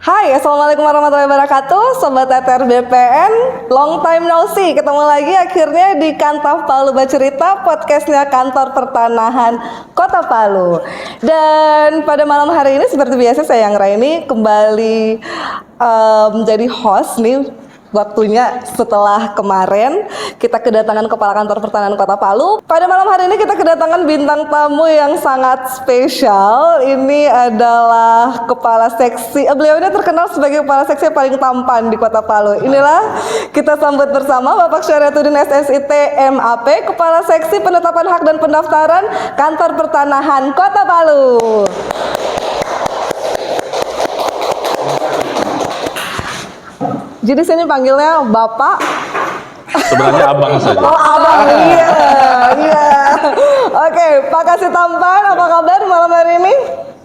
Hai, Assalamualaikum warahmatullahi wabarakatuh, Sobat TTR BPN. Long time no see, ketemu lagi akhirnya di Kantap Palu Bercerita, podcastnya Kantor Pertanahan Kota Palu. Dan pada malam hari ini seperti biasa saya Yang Raini kembali menjadi host nih. Waktunya setelah kemarin kita kedatangan Kepala Kantor Pertanahan Kota Palu. Pada malam hari ini kita kedatangan bintang tamu yang sangat spesial. Ini adalah Kepala Seksi, beliau ini terkenal sebagai Kepala Seksi yang paling tampan di Kota Palu. Inilah kita sambut bersama Bapak Syariatuddin SSIT MAP, Kepala Seksi Penetapan Hak dan Pendaftaran Kantor Pertanahan Kota Palu. Jadi sini panggilnya Bapak. Sebenarnya abang saja. Oh, abang, iya. Oke, Pak Kasih Tampan, apa kabar malam hari ini?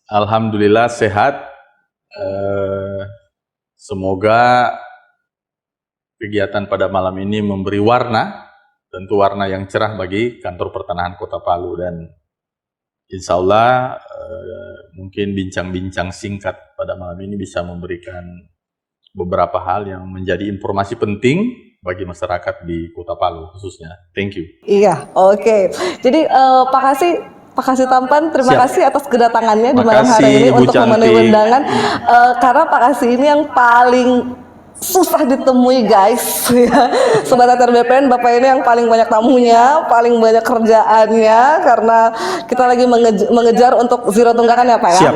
Alhamdulillah sehat. Semoga kegiatan pada malam ini memberi warna, tentu warna yang cerah bagi Kantor Pertanahan Kota Palu, dan insya Allah mungkin bincang-bincang singkat pada malam ini bisa memberikan beberapa hal yang menjadi informasi penting bagi masyarakat di Kota Palu khususnya. Thank you. Iya, oke. Jadi Pak Kasih Tampan, terima Siap. kasih atas kedatangannya di malam Makasih, hari ini Ibu untuk memenuhi cantik. undangan. Karena Pak Kasih ini yang paling susah ditemui, guys. Sobat TTR BPN, Bapak ini yang paling banyak tamunya, paling banyak kerjaannya, karena kita lagi mengejar untuk zero tunggakan ya Pak ya. Siap.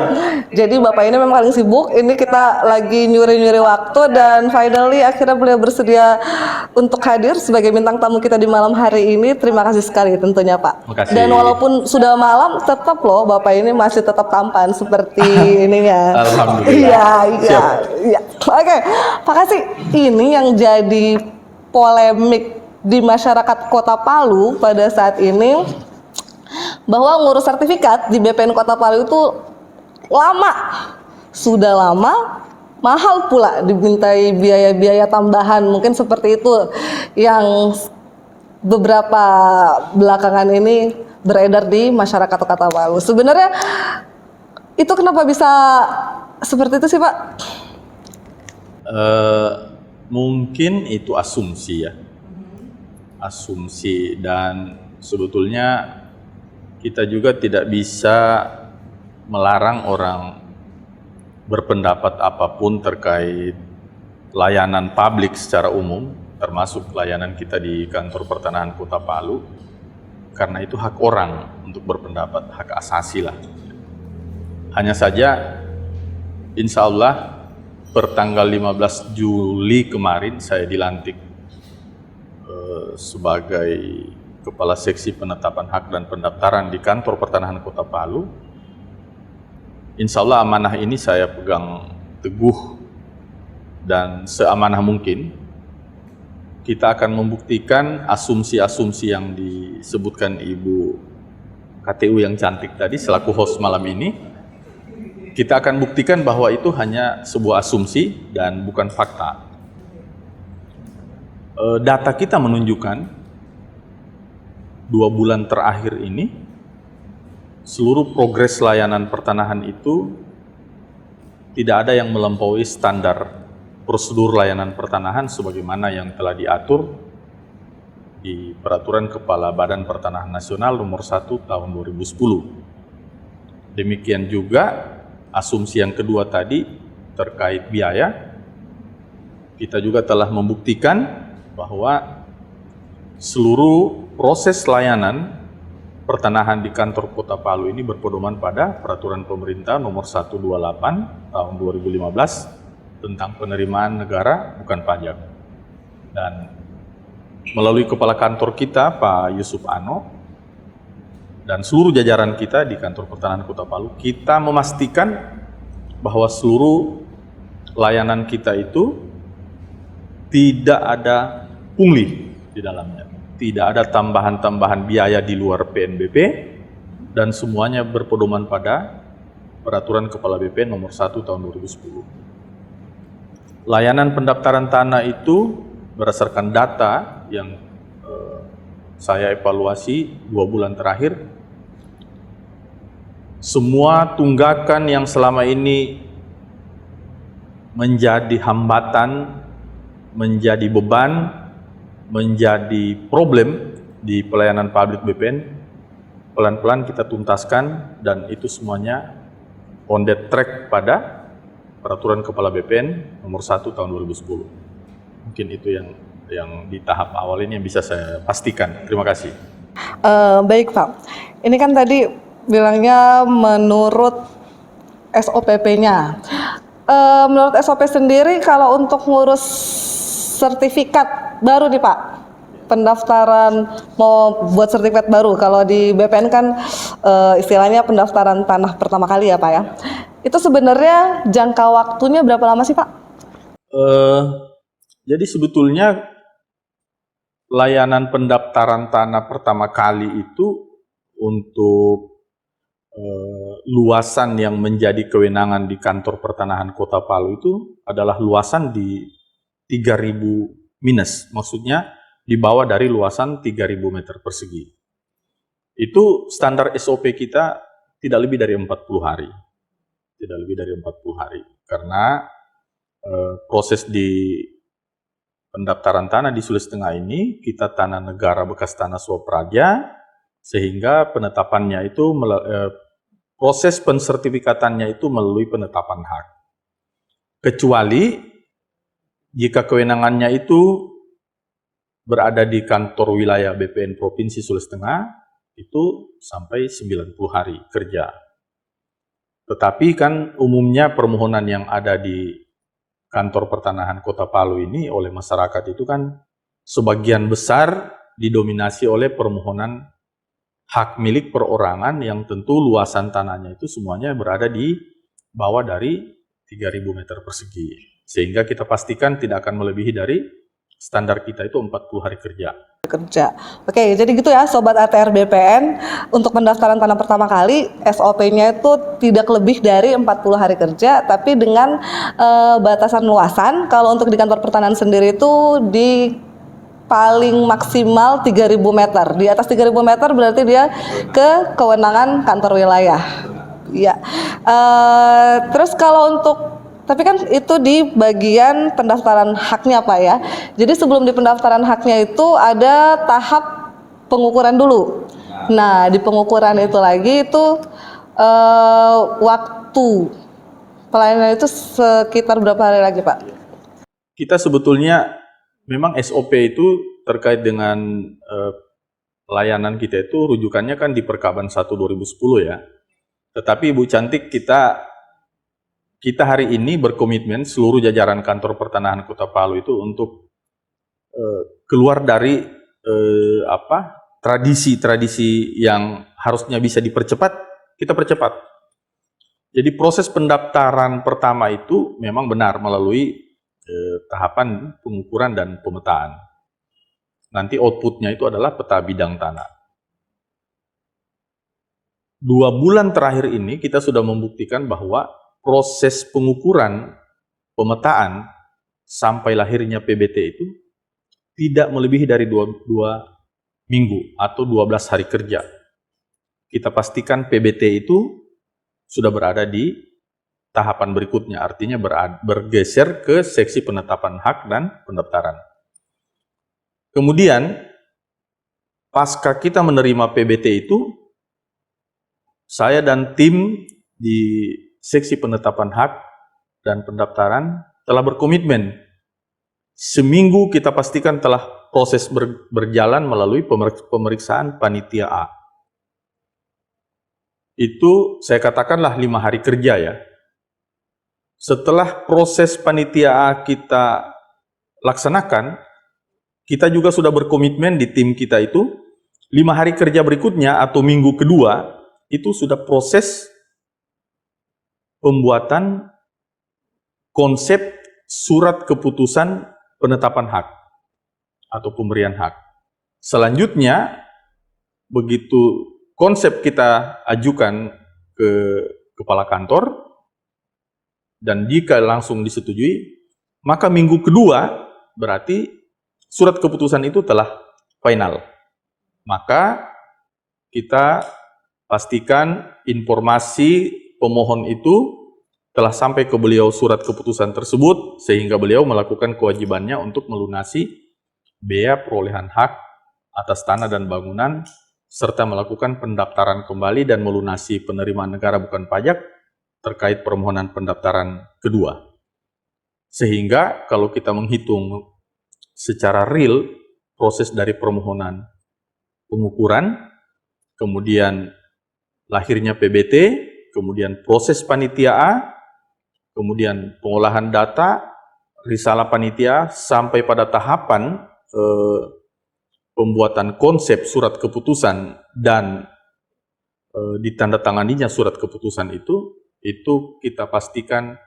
Jadi Bapak ini memang paling sibuk. Ini kita lagi nyuri-nyuri waktu, dan finally akhirnya beliau bersedia untuk hadir sebagai bintang tamu kita di malam hari ini. Terima kasih sekali tentunya Pak. Makasih. Dan walaupun sudah malam, tetap loh Bapak ini masih tetap tampan seperti ininya. Alhamdulillah. Iya. Oke, Pak Kasih, ini yang jadi polemik di masyarakat Kota Palu pada saat ini, bahwa ngurus sertifikat di BPN Kota Palu itu lama, sudah lama, mahal pula, dimintai biaya-biaya tambahan, mungkin seperti itu yang beberapa belakangan ini beredar di masyarakat Kota Palu. Sebenarnya itu kenapa bisa seperti itu sih Pak? Mungkin itu asumsi ya, asumsi, dan sebetulnya kita juga tidak bisa melarang orang berpendapat apapun terkait layanan publik secara umum, termasuk layanan kita di Kantor Pertanahan Kota Palu, karena itu hak orang untuk berpendapat, hak asasi lah. Hanya saja insya Allah pertanggal 15 Juli kemarin saya dilantik sebagai Kepala Seksi Penetapan Hak dan Pendaftaran di Kantor Pertanahan Kota Palu. Insya Allah amanah ini saya pegang teguh dan seamanah mungkin. Kita akan membuktikan asumsi-asumsi yang disebutkan Ibu KTU yang cantik tadi selaku host malam ini. Kita akan buktikan bahwa itu hanya sebuah asumsi dan bukan fakta. Data kita menunjukkan 2 bulan terakhir ini seluruh progres layanan pertanahan itu tidak ada yang melampaui standar prosedur layanan pertanahan sebagaimana yang telah diatur di Peraturan Kepala Badan Pertanahan Nasional Nomor 1 Tahun 2010. Demikian juga asumsi yang kedua tadi terkait biaya, kita juga telah membuktikan bahwa seluruh proses layanan pertanahan di Kantor Kota Palu ini berpedoman pada Peraturan Pemerintah Nomor 128 Tahun 2015 tentang penerimaan negara bukan pajak. Dan melalui Kepala Kantor kita, Pak Yusuf Ano, dan seluruh jajaran kita di Kantor Pertanahan Kota Palu, kita memastikan bahwa seluruh layanan kita itu tidak ada pungli di dalamnya, tidak ada tambahan-tambahan biaya di luar PNBP, dan semuanya berpedoman pada Peraturan Kepala BPN Nomor 1 Tahun 2010. Layanan pendaftaran tanah itu berdasarkan data yang saya evaluasi 2 bulan terakhir, semua tunggakan yang selama ini menjadi hambatan, menjadi beban, menjadi problem di pelayanan publik BPN, pelan-pelan kita tuntaskan, dan itu semuanya on the track pada Peraturan Kepala BPN nomor 1 tahun 2010. Mungkin itu yang di tahap awal ini yang bisa saya pastikan. Terima kasih. Baik Pak, ini kan tadi bilangnya menurut SOPP-nya. Menurut SOP sendiri kalau untuk ngurus sertifikat baru nih Pak, pendaftaran mau buat sertifikat baru, kalau di BPN kan istilahnya pendaftaran tanah pertama kali ya Pak ya, itu sebenarnya jangka waktunya berapa lama sih Pak? Jadi sebetulnya layanan pendaftaran tanah pertama kali itu untuk luasan yang menjadi kewenangan di Kantor Pertanahan Kota Palu itu adalah luasan di 3.000 minus, maksudnya di bawah dari luasan 3.000 meter persegi. Itu standar SOP kita tidak lebih dari 40 hari. Tidak lebih dari 40 hari. Karena proses di pendaftaran tanah di Sulawesi Tengah ini, kita tanah negara bekas tanah swapraja, sehingga penetapannya itu, proses pensertifikatannya itu melalui penetapan hak. Kecuali jika kewenangannya itu berada di kantor wilayah BPN Provinsi Sulawesi Tengah, itu sampai 90 hari kerja. Tetapi kan umumnya permohonan yang ada di Kantor Pertanahan Kota Palu ini oleh masyarakat itu kan sebagian besar didominasi oleh permohonan hak milik perorangan yang tentu luasan tanahnya itu semuanya berada di bawah dari 3.000 meter persegi. Sehingga kita pastikan tidak akan melebihi dari standar kita itu 40 hari kerja. Oke, jadi gitu ya Sobat ATR BPN, untuk pendaftaran tanah pertama kali SOP-nya itu tidak lebih dari 40 hari kerja, tapi dengan batasan luasan. Kalau untuk di kantor pertanahan sendiri itu di paling maksimal 3.000 meter. Di atas 3.000 meter berarti dia ke kewenangan kantor wilayah. Ya. Terus kalau untuk, tapi kan itu di bagian pendaftaran haknya Pak ya. Jadi sebelum di pendaftaran haknya itu ada tahap pengukuran dulu. Nah di pengukuran itu lagi itu waktu pelayanan itu sekitar berapa hari lagi Pak? Kita sebetulnya memang SOP itu terkait dengan layanan kita itu rujukannya kan di Perkaban 1 2010 ya. Tetapi Ibu Cantik, kita hari ini berkomitmen seluruh jajaran Kantor Pertanahan Kota Palu itu untuk keluar dari tradisi-tradisi yang harusnya bisa dipercepat, kita percepat. Jadi proses pendaftaran pertama itu memang benar melalui tahapan pengukuran dan pemetaan. Nanti outputnya itu adalah peta bidang tanah. 2 bulan terakhir ini kita sudah membuktikan bahwa proses pengukuran, pemetaan, sampai lahirnya PBT itu tidak melebihi dari 2 minggu atau 12 hari kerja. Kita pastikan PBT itu sudah berada di tahapan berikutnya, artinya bergeser ke seksi penetapan hak dan pendaftaran. Kemudian, pasca kita menerima PBT itu, saya dan tim di seksi penetapan hak dan pendaftaran telah berkomitmen seminggu kita pastikan telah proses berjalan melalui pemeriksaan panitia A. Itu saya katakanlah 5 hari kerja ya. Setelah proses panitia A kita laksanakan, kita juga sudah berkomitmen di tim kita itu 5 hari kerja berikutnya atau minggu kedua itu sudah proses pembuatan konsep surat keputusan penetapan hak atau pemberian hak. Selanjutnya, begitu konsep kita ajukan ke kepala kantor, dan jika langsung disetujui, maka minggu kedua berarti surat keputusan itu telah final. Maka kita pastikan informasi pemohon itu telah sampai ke beliau surat keputusan tersebut, sehingga beliau melakukan kewajibannya untuk melunasi biaya perolehan hak atas tanah dan bangunan, serta melakukan pendaftaran kembali dan melunasi penerimaan negara bukan pajak terkait permohonan pendaftaran kedua. Sehingga kalau kita menghitung secara real proses dari permohonan pengukuran, kemudian lahirnya PBT, kemudian proses panitia, kemudian pengolahan data, risalah panitia, sampai pada tahapan pembuatan konsep surat keputusan dan ditandatanganinya surat keputusan itu kita pastikan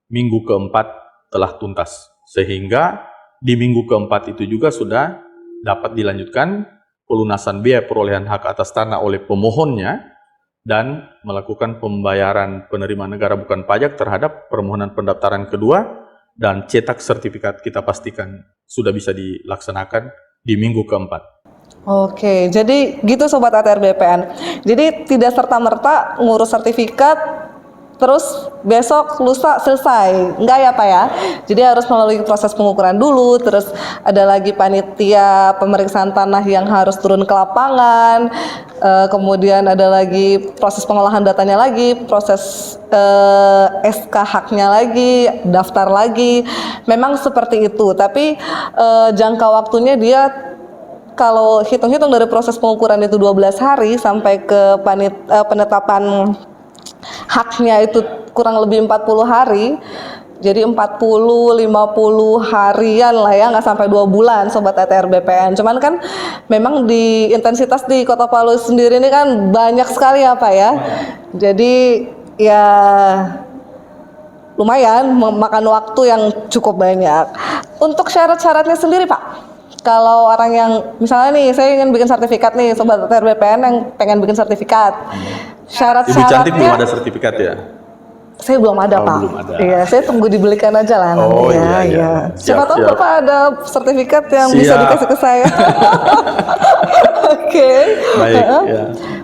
minggu keempat telah tuntas. Sehingga di minggu keempat itu juga sudah dapat dilanjutkan pelunasan biaya perolehan hak atas tanah oleh pemohonnya dan melakukan pembayaran penerimaan negara bukan pajak terhadap permohonan pendaftaran kedua, dan cetak sertifikat kita pastikan sudah bisa dilaksanakan di minggu keempat. Oke, jadi gitu Sobat ATR BPN. Jadi tidak serta-merta ngurus sertifikat terus besok lusa selesai, enggak ya Pak ya. Jadi harus melalui proses pengukuran dulu, terus ada lagi panitia pemeriksaan tanah yang harus turun ke lapangan, kemudian ada lagi proses pengolahan datanya lagi, proses SK haknya lagi, daftar lagi. Memang seperti itu, tapi jangka waktunya dia kalau hitung-hitung dari proses pengukuran itu 12 hari sampai ke penetapan haknya itu kurang lebih 40 hari. Jadi 40-50 harian lah ya, nggak sampai 2 bulan Sobat ATR BPN. Cuman kan memang di intensitas di Kota Palu sendiri ini kan banyak sekali ya Pak ya. Jadi ya lumayan memakan waktu yang cukup banyak. Untuk syarat-syaratnya sendiri Pak, kalau orang yang misalnya nih saya ingin bikin sertifikat nih Sobat ATR BPN yang pengen bikin sertifikat, Ibu Cantik belum ada sertifikat ya? Saya belum ada Pak. Belum ada. Iya, saya tunggu dibelikan aja lah nanti. Oh ya. iya. Siapa tahu Siap. Bapak ada sertifikat yang bisa dikasih ke saya. Oke. Baik. Ya.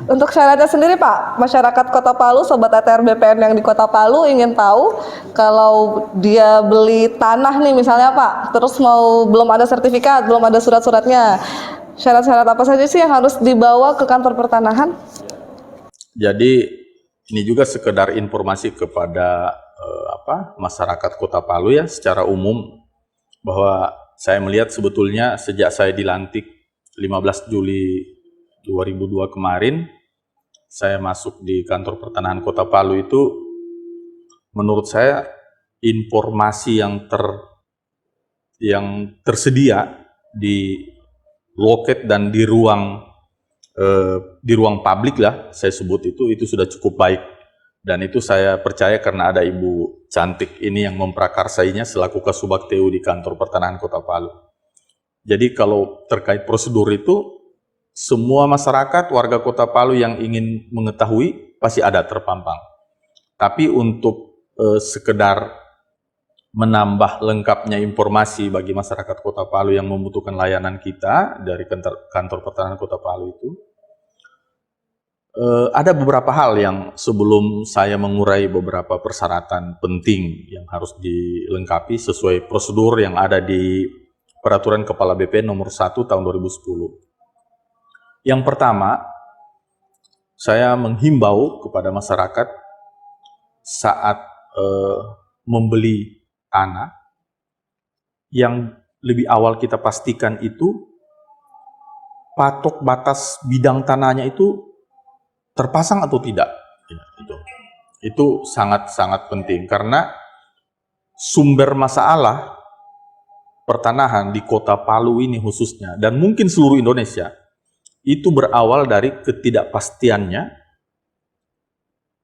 Untuk syaratnya sendiri Pak, masyarakat Kota Palu, Sobat ATR BPN yang di Kota Palu ingin tahu kalau dia beli tanah nih misalnya Pak, terus belum ada sertifikat, belum ada surat-suratnya. Syarat-syarat apa saja sih yang harus dibawa ke kantor pertanahan? Jadi ini juga sekedar informasi kepada masyarakat Kota Palu ya secara umum, bahwa saya melihat sebetulnya sejak saya dilantik 15 Juli 2002 kemarin, saya masuk di kantor pertanahan Kota Palu itu, menurut saya informasi yang tersedia di loket dan di ruang publik lah, saya sebut itu sudah cukup baik, dan itu saya percaya karena ada Ibu Cantik ini yang memprakarsainya selaku Kasubag TU di kantor pertanahan Kota Palu. Jadi kalau terkait prosedur itu, semua masyarakat warga Kota Palu yang ingin mengetahui pasti ada terpampang. Tapi untuk sekedar menambah lengkapnya informasi bagi masyarakat Kota Palu yang membutuhkan layanan kita dari kantor pertanahan Kota Palu itu, ada beberapa hal yang sebelum saya mengurai beberapa persyaratan penting yang harus dilengkapi sesuai prosedur yang ada di Peraturan Kepala BPN nomor 1 tahun 2010. Yang pertama, saya menghimbau kepada masyarakat saat membeli tanah, yang lebih awal kita pastikan itu patok batas bidang tanahnya itu terpasang atau tidak. Ya, itu sangat-sangat penting karena sumber masalah pertanahan di Kota Palu ini khususnya, dan mungkin seluruh Indonesia, itu berawal dari ketidakpastiannya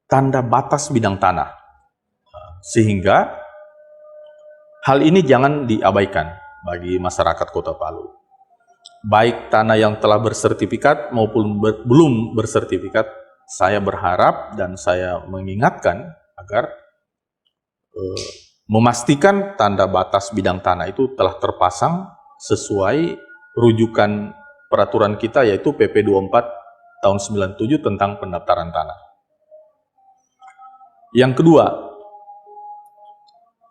tanda batas bidang tanah. Sehingga hal ini jangan diabaikan bagi masyarakat Kota Palu. Baik tanah yang telah bersertifikat maupun belum bersertifikat, saya berharap dan saya mengingatkan agar memastikan tanda batas bidang tanah itu telah terpasang sesuai rujukan peraturan kita, yaitu PP 24 tahun 97 tentang pendaftaran tanah. Yang kedua,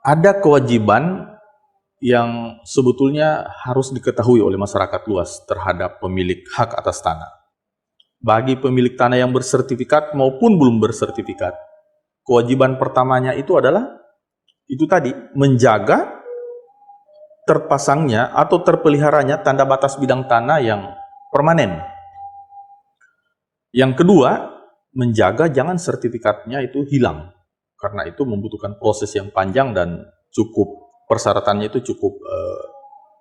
ada kewajiban yang sebetulnya harus diketahui oleh masyarakat luas terhadap pemilik hak atas tanah. Bagi pemilik tanah yang bersertifikat maupun belum bersertifikat, kewajiban pertamanya itu adalah itu tadi, menjaga terpasangnya atau terpeliharanya tanda batas bidang tanah yang permanen. Yang kedua, menjaga jangan sertifikatnya itu hilang, karena itu membutuhkan proses yang panjang dan persyaratannya itu cukup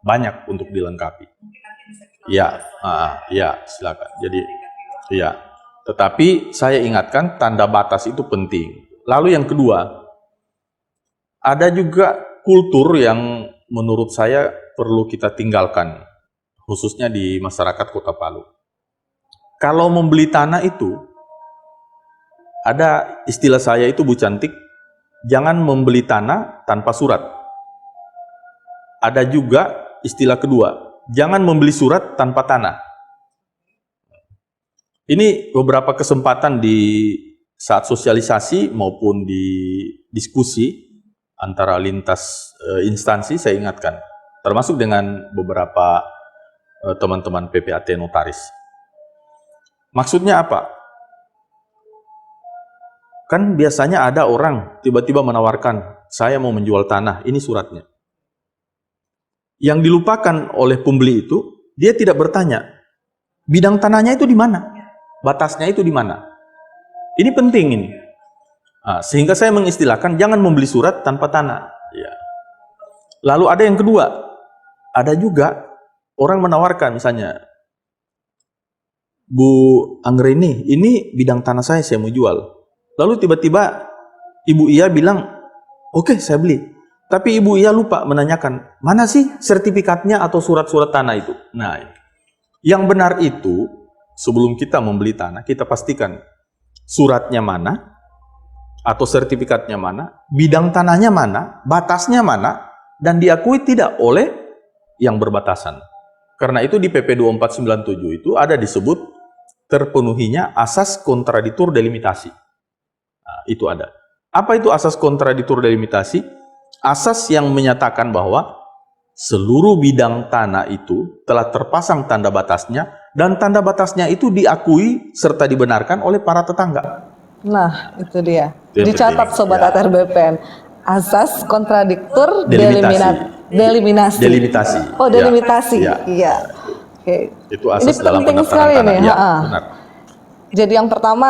banyak untuk dilengkapi. Ya, silakan. Jadi, ya. Tetapi saya ingatkan tanda batas itu penting. Lalu yang kedua, ada juga kultur yang menurut saya perlu kita tinggalkan, khususnya di masyarakat Kota Palu. Kalau membeli tanah itu, ada istilah saya itu Bu Cantik, jangan membeli tanah tanpa surat. Ada juga istilah kedua, jangan membeli surat tanpa tanah. Ini beberapa kesempatan di saat sosialisasi maupun di diskusi antara lintas instansi saya ingatkan, termasuk dengan beberapa teman-teman PPAT notaris. Maksudnya apa? Kan biasanya ada orang tiba-tiba menawarkan, saya mau menjual tanah, ini suratnya. Yang dilupakan oleh pembeli itu, dia tidak bertanya, bidang tanahnya itu di mana? Batasnya itu di mana? Ini penting ini. Nah, sehingga saya mengistilahkan jangan membeli surat tanpa tanah. Ya. Lalu ada yang kedua, ada juga orang menawarkan misalnya, Bu Anggreni, ini bidang tanah saya mau jual. Lalu tiba-tiba Ibu Ia bilang, oke, saya beli. Tapi Ibu Ia lupa menanyakan, mana sih sertifikatnya atau surat-surat tanah itu? Nah, yang benar itu, sebelum kita membeli tanah, kita pastikan suratnya mana, atau sertifikatnya mana, bidang tanahnya mana, batasnya mana, dan diakui tidak oleh yang berbatasan. Karena itu di PP 2497 itu ada disebut terpenuhinya asas kontraditur delimitasi. Nah, itu ada. Apa itu asas kontraditur delimitasi? Asas yang menyatakan bahwa seluruh bidang tanah itu telah terpasang tanda batasnya dan tanda batasnya itu diakui serta dibenarkan oleh para tetangga. Nah, itu dia. Itu Dicatat penting. Sobat Ya. ATR BPN. Asas kontradiktur Delimitasi. Delimitasi. Oh, delimitasi. Ya. Iya. Oke. Itu asas Ini dalam penting pendaftaran sekali tanah. nih. Ya, Ha-ha. benar. Jadi yang pertama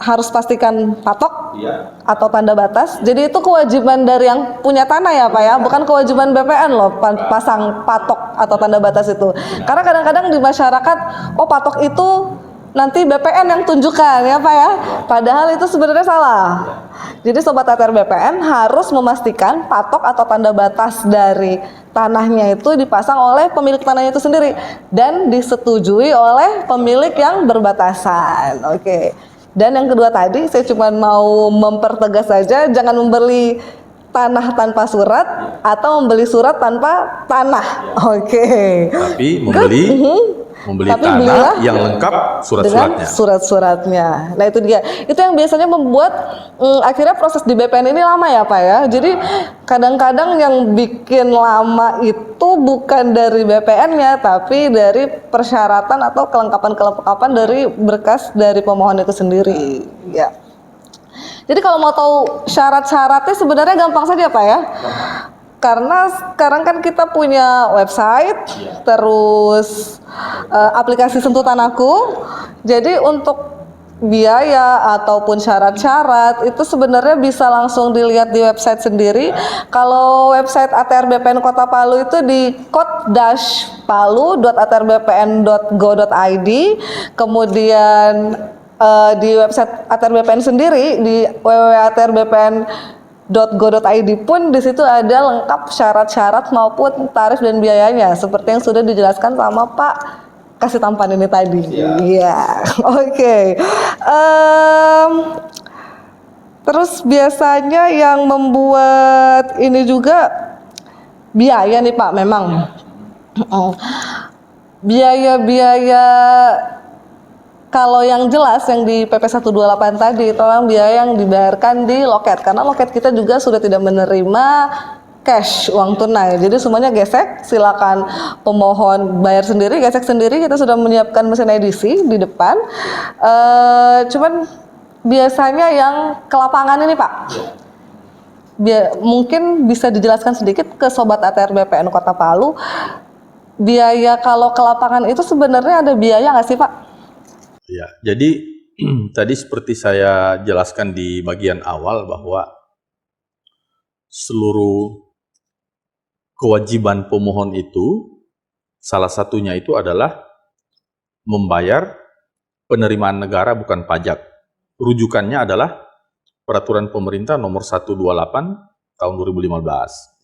harus pastikan patok Ya. atau tanda batas. Jadi itu kewajiban dari yang punya tanah ya Pak ya, bukan kewajiban BPN loh pasang patok atau tanda batas itu. Karena kadang-kadang di masyarakat, oh patok itu nanti BPN yang tunjukkan ya Pak ya. Padahal itu sebenarnya salah. Jadi Sobat ATR BPN harus memastikan patok atau tanda batas dari tanahnya itu dipasang oleh pemilik tanahnya itu sendiri dan disetujui oleh pemilik yang berbatasan. Oke. Dan yang kedua tadi saya cuma mau mempertegas saja, jangan membeli tanah tanpa surat atau membeli surat tanpa tanah. Oke. Tapi membeli Tapi tanah belilah yang lengkap dengan surat-suratnya. surat-suratnya. Nah itu dia. Itu yang biasanya membuat akhirnya proses di BPN ini lama ya Pak ya. Jadi kadang-kadang yang bikin lama itu bukan dari BPN-nya, tapi dari persyaratan atau kelengkapan dari berkas dari pemohon itu sendiri. Ya. Jadi kalau mau tahu syarat-syaratnya sebenarnya gampang saja Pak ya. Karena sekarang kan kita punya website, terus aplikasi Sentuh Tanahku. Jadi untuk biaya ataupun syarat-syarat itu sebenarnya bisa langsung dilihat di website sendiri. Kalau website ATR BPN Kota Palu itu di kod-palu.atrbpn.go.id. Kemudian di website ATR BPN sendiri di www.atrbpn.go.id pun di situ ada lengkap syarat-syarat maupun tarif dan biayanya seperti yang sudah dijelaskan sama Pak kasih tampan ini tadi. Iya. Oke. Terus biasanya yang membuat ini juga biaya nih Pak memang. Biaya-biaya Kalau yang jelas yang di PP 128 tadi tentang biaya yang dibayarkan di loket, karena loket kita juga sudah tidak menerima cash uang tunai, jadi semuanya gesek. Silakan pemohon bayar sendiri, gesek sendiri. Kita sudah menyiapkan mesin edisi di depan. Cuman biasanya yang ke lapangan ini Pak, mungkin bisa dijelaskan sedikit ke Sobat ATR BPN Kota Palu, biaya kalau ke lapangan itu sebenarnya ada biaya nggak sih Pak? Ya, jadi tadi seperti saya jelaskan di bagian awal bahwa seluruh kewajiban pemohon itu salah satunya itu adalah membayar penerimaan negara bukan pajak. Rujukannya adalah Peraturan Pemerintah Nomor 128 Tahun 2015.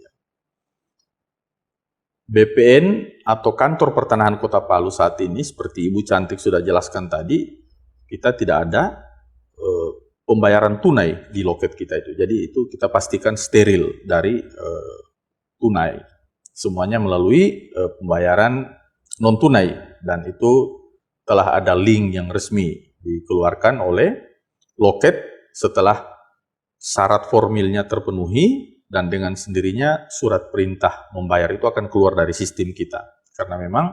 BPN atau Kantor Pertanahan Kota Palu saat ini, seperti Ibu Cantik sudah jelaskan tadi, kita tidak ada pembayaran tunai di loket kita itu. Jadi itu kita pastikan steril dari tunai. Semuanya melalui pembayaran non tunai, dan itu telah ada link yang resmi dikeluarkan oleh loket setelah syarat formilnya terpenuhi, dan dengan sendirinya surat perintah membayar itu akan keluar dari sistem kita. Karena memang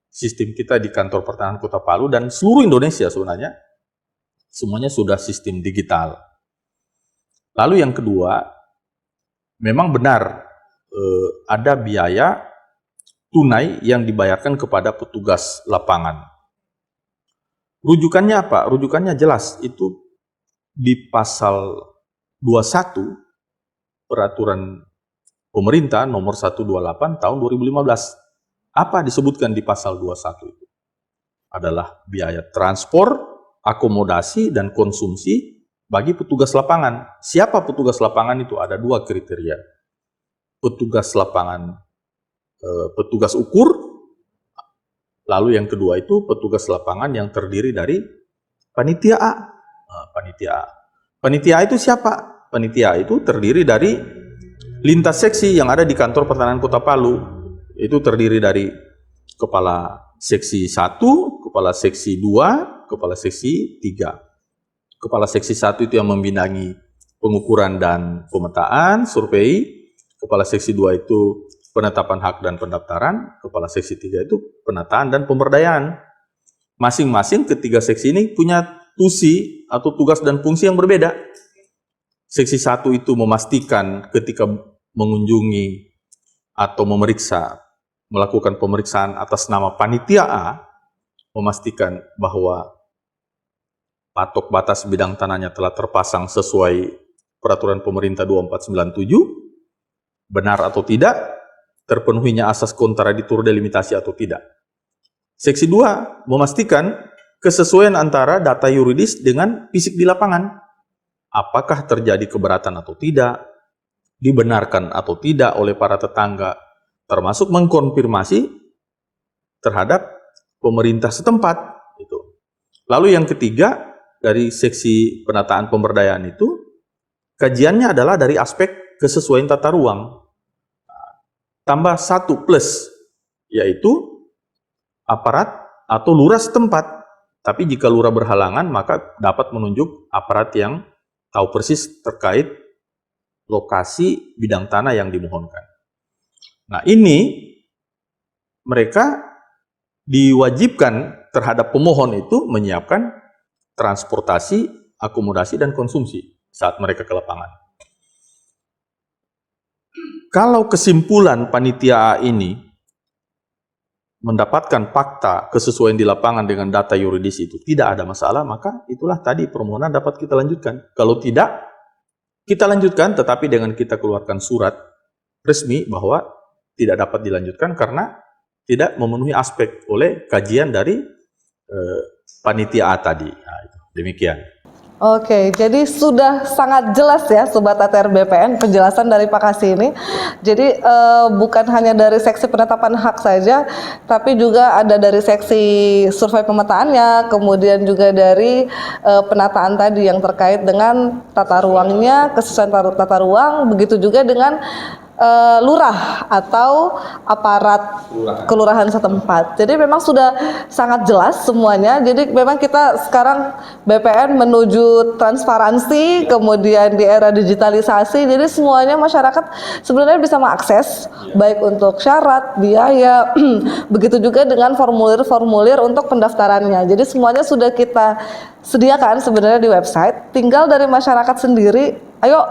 sistem kita di Kantor Pertanahan Kota Palu dan seluruh Indonesia sebenarnya semuanya sudah sistem digital. Lalu yang kedua, memang benar ada biaya tunai yang dibayarkan kepada petugas lapangan. Rujukannya apa? Rujukannya jelas, itu di pasal 21 Peraturan Pemerintah Nomor 128 Tahun 2015. Apa disebutkan di pasal 21 itu? Adalah biaya transport, akomodasi, dan konsumsi bagi petugas lapangan. Siapa petugas lapangan itu? Ada dua kriteria. Petugas lapangan, petugas ukur, lalu yang kedua itu petugas lapangan yang terdiri dari panitia A. Panitia A. Panitia A itu siapa? Panitia itu terdiri dari lintas seksi yang ada di Kantor Pertanahan Kota Palu. Itu terdiri dari Kepala Seksi 1, Kepala Seksi 2, Kepala Seksi 3. Kepala Seksi 1 itu yang membidangi pengukuran dan pemetaan, survei. Kepala Seksi 2 itu penetapan hak dan pendaftaran. Kepala Seksi 3 itu penataan dan pemberdayaan. Masing-masing ketiga seksi ini punya tusi atau tugas dan fungsi yang berbeda. Seksi 1 itu memastikan ketika mengunjungi atau melakukan pemeriksaan atas nama panitia A, memastikan bahwa patok batas bidang tanahnya telah terpasang sesuai Peraturan Pemerintah 2497, benar atau tidak, terpenuhinya asas kontraditur delimitasi atau tidak. Seksi 2 memastikan kesesuaian antara data yuridis dengan fisik di lapangan. Apakah terjadi keberatan atau tidak, dibenarkan atau tidak oleh para tetangga, termasuk mengkonfirmasi terhadap pemerintah setempat. Lalu yang ketiga, dari seksi penataan pemberdayaan itu, kajiannya adalah dari aspek kesesuaian tata ruang. Tambah 1 plus, yaitu aparat atau lurah setempat. Tapi jika lurah berhalangan, maka dapat menunjuk aparat yang tahu persis terkait lokasi bidang tanah yang dimohonkan. Nah, ini mereka diwajibkan terhadap pemohon itu menyiapkan transportasi, akomodasi, dan konsumsi saat mereka ke lapangan. Kalau kesimpulan panitia A ini mendapatkan fakta kesesuaian di lapangan dengan data yuridis itu tidak ada masalah, maka itulah tadi permohonan dapat kita lanjutkan. Kalau tidak, kita lanjutkan, tetapi dengan kita keluarkan surat resmi bahwa tidak dapat dilanjutkan karena tidak memenuhi aspek oleh kajian dari panitia A tadi. Nah, demikian. Oke, jadi sudah sangat jelas ya Sobat ATR BPN penjelasan dari Pak Kasih ini. Jadi bukan hanya dari seksi penetapan hak saja, tapi juga ada dari seksi survei pemetaannya, kemudian juga dari penataan tadi yang terkait dengan tata ruangnya, kesesuaian tata ruang, begitu juga dengan lurah atau aparat kelurahan setempat. Jadi memang sudah sangat jelas semuanya. Jadi memang kita sekarang BPN menuju transparansi, kemudian di era digitalisasi. Jadi semuanya masyarakat sebenarnya bisa mengakses, baik untuk syarat, biaya, begitu juga dengan formulir-formulir untuk pendaftarannya. Jadi semuanya sudah kita sediakan sebenarnya di website. Tinggal dari masyarakat sendiri, ayo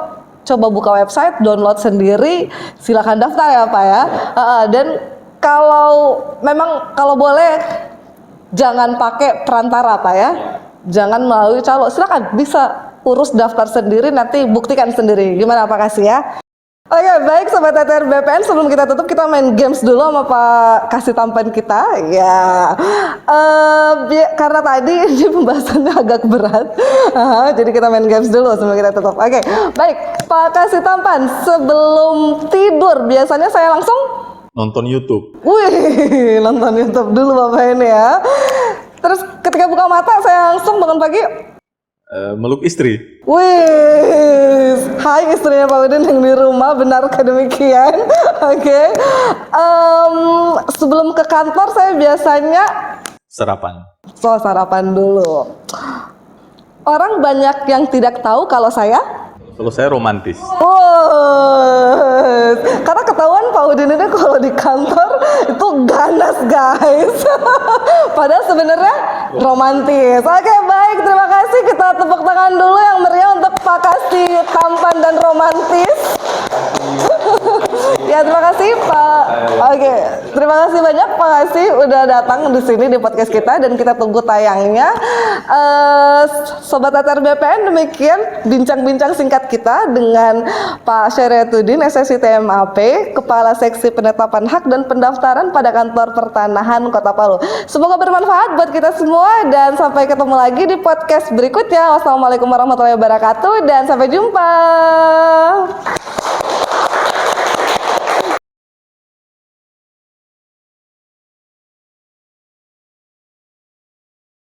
coba buka website, download sendiri, silakan daftar ya Pak ya. Dan kalau boleh jangan pakai perantara Pak ya, jangan melalui calo, silakan bisa urus daftar sendiri, nanti buktikan sendiri. Gimana Pak Kasih ya? Oke, baik Sobat TTR BPN, sebelum kita tutup kita main games dulu sama Pak Kasih Tampan kita. Ya, karena tadi ini pembahasannya agak berat, jadi kita main games dulu sebelum kita tutup. Oke, baik Pak Kasih Tampan, sebelum tidur biasanya saya langsung Nonton YouTube. wih, nonton YouTube dulu Bapak ini ya. Terus ketika buka mata saya langsung bangun pagi, Meluk istri. wih, hai istrinya Pak Udin yang di rumah, benarkah demikian? Oke. Sebelum ke kantor saya biasanya Sarapan. sarapan dulu. Orang banyak yang tidak tahu kalau saya Kalau saya romantis. karena ketahuan Pak Udin ini kalau di kantor itu ganas guys. Padahal sebenarnya romantis. Oke, baik, terima kasih. Kita tepuk tangan dulu yang meriah untuk Pak Kasih Tampan dan romantis. Ya, terima kasih Pak. Oke, terima kasih banyak Pak Kasih udah datang di sini di podcast kita dan kita tunggu tayangnya. Sobat TTR BPN, demikian bincang-bincang singkat kita dengan Pak Syariatuddin, SSI TMAP, Kepala Seksi Penetapan Hak dan Pendaftaran pada Kantor Pertanahan Kota Palu. Semoga bermanfaat buat kita semua dan sampai ketemu lagi di podcast berikutnya. Wassalamualaikum warahmatullahi wabarakatuh dan sampai jumpa.